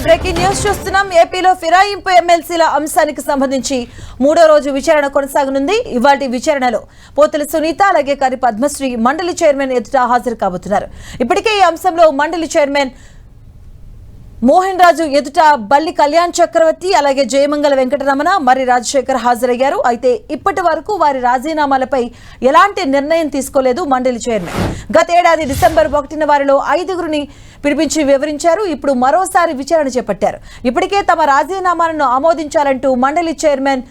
Breaking news చూస్తున్నాం. ఏపీలో ఫిరాయింపు ఎమ్మెల్సీల అంశానికి సంబంధించి మూడో రోజు విచారణ కొనసాగనుంది. ఇవాల్టి విచారణలో పోతుల సునీత అలాగే కరి పద్మశ్రీ మండలి చైర్మన్ ఎదుట హాజరు కాబోతున్నారు. ఇప్పటికే ఈ అంశంలో మండలి చైర్మన్ మోహన్ రాజు ఎదుట బల్లి కళ్యాణ్ చక్రవర్తి అలాగే జయమంగళ వెంకటరమణ మరి రాజశేఖర్ హాజరయ్యారు. అయితే ఇప్పటి వరకు వారి రాజీనామాలపై ఎలాంటి నిర్ణయం తీసుకోలేదు మండలి చైర్మన్. గతేడాది డిసెంబర్ 1న వారిలో 5గురిని పిలిపించి వివరించారు. ఇప్పుడు మరోసారి విచారణ చేపట్టారు. ఇప్పటికే తమ రాజీనామాలను ఆమోదించాలంటూ మండలి చైర్మన్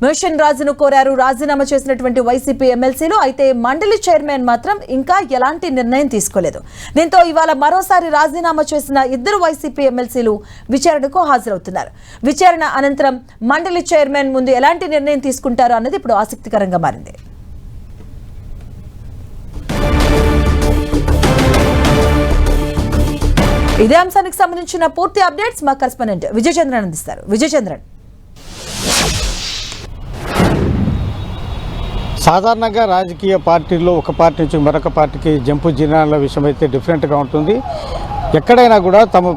మోహన్ రాజును కోరారు రాజీనామా చేసినటువంటి వైసీపీ ఎమ్మెల్సీలు. అయితే మండలి చైర్మన్ మాత్రం ఇంకా ఎలాంటి నిర్ణయం తీసుకోలేదు. దీంతో ఇవాళ మరోసారి రాజీనామా చేసిన 2 వైసీపీ ఎమ్మెల్సీలు విచారణకు హాజరవుతున్నారు. విచారణ అనంతరం మండలి చైర్మన్ ముందు ఎలాంటి నిర్ణయం తీసుకుంటారో అన్నది ఇప్పుడు ఆసక్తికరంగా మారింది. ఇదే అంశానికి సంబంధించిన పూర్తి అప్డేట్స్ మా కరెస్పాండెంట్ విజయచంద్రన్ అందిస్తారు. విజయచంద్రన్, సాధారణంగా రాజకీయ పార్టీల్లో ఒక పార్టీ నుంచి మరొక పార్టీకి జంపు జిల్లాల విషయం అయితే డిఫరెంట్గా ఉంటుంది. ఎక్కడైనా కూడా తమ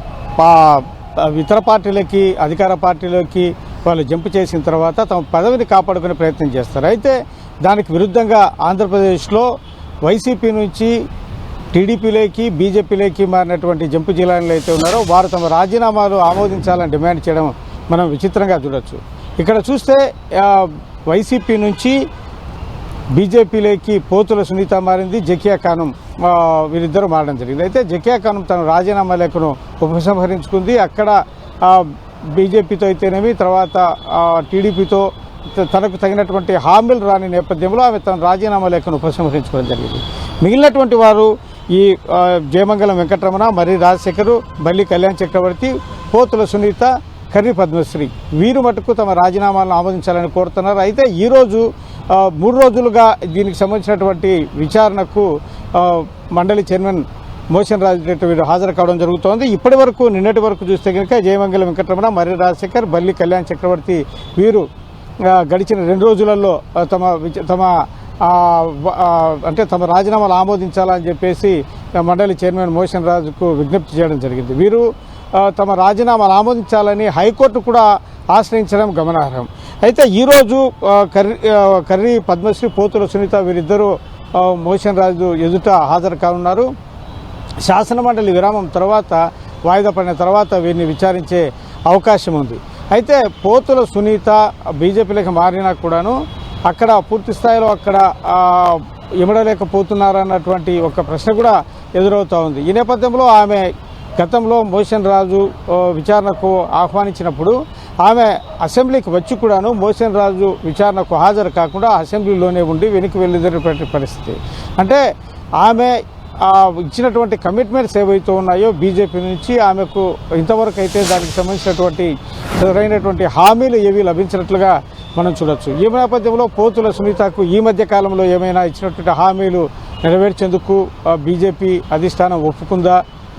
ఇతర పార్టీలకి అధికార పార్టీలోకి వాళ్ళు జంపు చేసిన తర్వాత తమ పదవిని కాపాడుకునే ప్రయత్నం చేస్తారు. అయితే దానికి విరుద్ధంగా ఆంధ్రప్రదేశ్లో వైసీపీ నుంచి టీడీపీలోకి బీజేపీలోకి మారినటువంటి జంపు జిల్లాలు అయితే ఉన్నారో వారు తమ రాజీనామాలు ఆమోదించాలని డిమాండ్ చేయడం మనం విచిత్రంగా చూడొచ్చు. ఇక్కడ చూస్తే వైసీపీ నుంచి బీజేపీలోకి పోతుల సునీత మారింది, జకియా ఖానం వీరిద్దరూ మారడం జరిగింది. అయితే జకియా ఖానం తన రాజీనామా లేఖను ఉపసంహరించుకుంది. అక్కడ బీజేపీతో అయితేనేమి తర్వాత టీడీపీతో తనకు తగినటువంటి హామీలు రాని నేపథ్యంలో ఆమె తన రాజీనామా లేఖను ఉపసంహరించుకోవడం జరిగింది. మిగిలినటువంటి వారు ఈ జయమంగళం వెంకటరమణ, మరి రాజశేఖరు, బల్లి కళ్యాణ్ చక్రవర్తి, పోతుల సునీత, కర్రి పద్మశ్రీ వీరు మటుకు తమ రాజీనామాలను ఆమోదించాలని కోరుతున్నారు. అయితే ఈరోజు 3 రోజులుగా దీనికి సంబంధించినటువంటి విచారణకు మండలి చైర్మన్ మోహన్ రాజు వీరు హాజరు కావడం జరుగుతోంది. ఇప్పటి వరకు నిన్నటి వరకు చూస్తే కనుక జయమంగళ వెంకటరమణ, మర్రి రాజశేఖర్, బల్లి కళ్యాణ్ చక్రవర్తి వీరు గడిచిన 2 రోజులలో తమ రాజీనామాలు ఆమోదించాలని చెప్పేసి మండలి చైర్మన్ మోహన్ రాజుకు విజ్ఞప్తి చేయడం జరిగింది. వీరు తమ రాజీనామాలు ఆమోదించాలని హైకోర్టు కూడా ఆశ్రయించడం గమనార్హం. అయితే ఈరోజు కర్రి పద్మశ్రీ, పోతుల సునీత వీరిద్దరూ మోహన్ రాజు ఎదుట హాజరు కానున్నారు. శాసనమండలి విరామం తర్వాత వాయిదా పడిన తర్వాత వీరిని విచారించే అవకాశం ఉంది. అయితే పోతుల సునీత బీజేపీలోకి మారినా కూడాను అక్కడ పూర్తి స్థాయిలో అక్కడ ఇమడలేకపోతున్నారన్నటువంటి ఒక ప్రశ్న కూడా ఎదురవుతూ ఉంది. ఈ నేపథ్యంలో ఆమె గతంలో మోహన్ రాజు విచారణకు ఆహ్వానించినప్పుడు ఆమె అసెంబ్లీకి వచ్చి కూడాను మోహన్ రాజు విచారణకు హాజరు కాకుండా అసెంబ్లీలోనే ఉండి వెనక్కి వెళ్ళేటువంటి పరిస్థితి. అంటే ఆమె ఇచ్చినటువంటి కమిట్మెంట్స్ ఏవైతే ఉన్నాయో బీజేపీ నుంచి ఆమెకు ఇంతవరకు అయితే దానికి సంబంధించినటువంటి సరైనటువంటి హామీలు ఏవి లభించినట్లుగా మనం చూడొచ్చు. ఈ నేపథ్యంలో పోతుల సునీతకు ఈ మధ్య కాలంలో ఏమైనా ఇచ్చినటువంటి హామీలు నెరవేర్చేందుకు బీజేపీ అధిష్టానం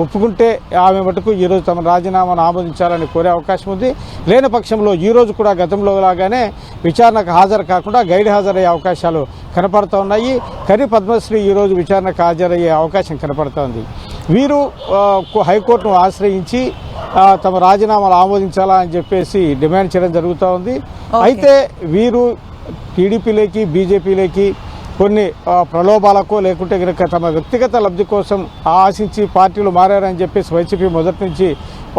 ఒప్పుకుంటే ఆమె మటుకు ఈరోజు తమ రాజీనామాను ఆమోదించాలని కోరే అవకాశం ఉంది. లేని పక్షంలో ఈరోజు కూడా గతంలో లాగానే విచారణకు హాజరు కాకుండా గైడ్ హాజరయ్యే అవకాశాలు కనపడుతూ ఉన్నాయి. కర్రి పద్మశ్రీ ఈరోజు విచారణకు హాజరయ్యే అవకాశం కనపడుతోంది. వీరు హైకోర్టును ఆశ్రయించి తమ రాజీనామాలు ఆమోదించాలా అని చెప్పేసి డిమాండ్ చేయడం జరుగుతూ ఉంది. అయితే వీరు టీడీపీలోకి బీజేపీలోకి కొన్ని ప్రలోభాలకో లేకుంటే కనుక తమ వ్యక్తిగత లబ్ధి కోసం ఆశించి పార్టీలు మారారని చెప్పేసి వైసీపీ మొదటి నుంచి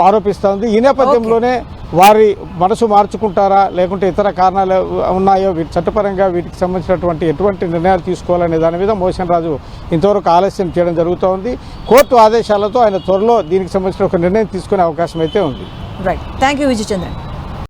ఆరోపిస్తూ ఉంది. ఈ నేపథ్యంలోనే వారి మనసు మార్చుకుంటారా లేకుంటే ఇతర కారణాలు ఉన్నాయో చట్టపరంగా వీటికి సంబంధించినటువంటి ఎటువంటి నిర్ణయాలు తీసుకోవాలనే దాని మీద మోహన్ రాజు ఇంతవరకు ఆలస్యం చేయడం జరుగుతూ ఉంది. కోర్టు ఆదేశాలతో ఆయన త్వరలో దీనికి సంబంధించిన ఒక నిర్ణయం తీసుకునే అవకాశం అయితే ఉంది. Right, thank you Vijayachandran.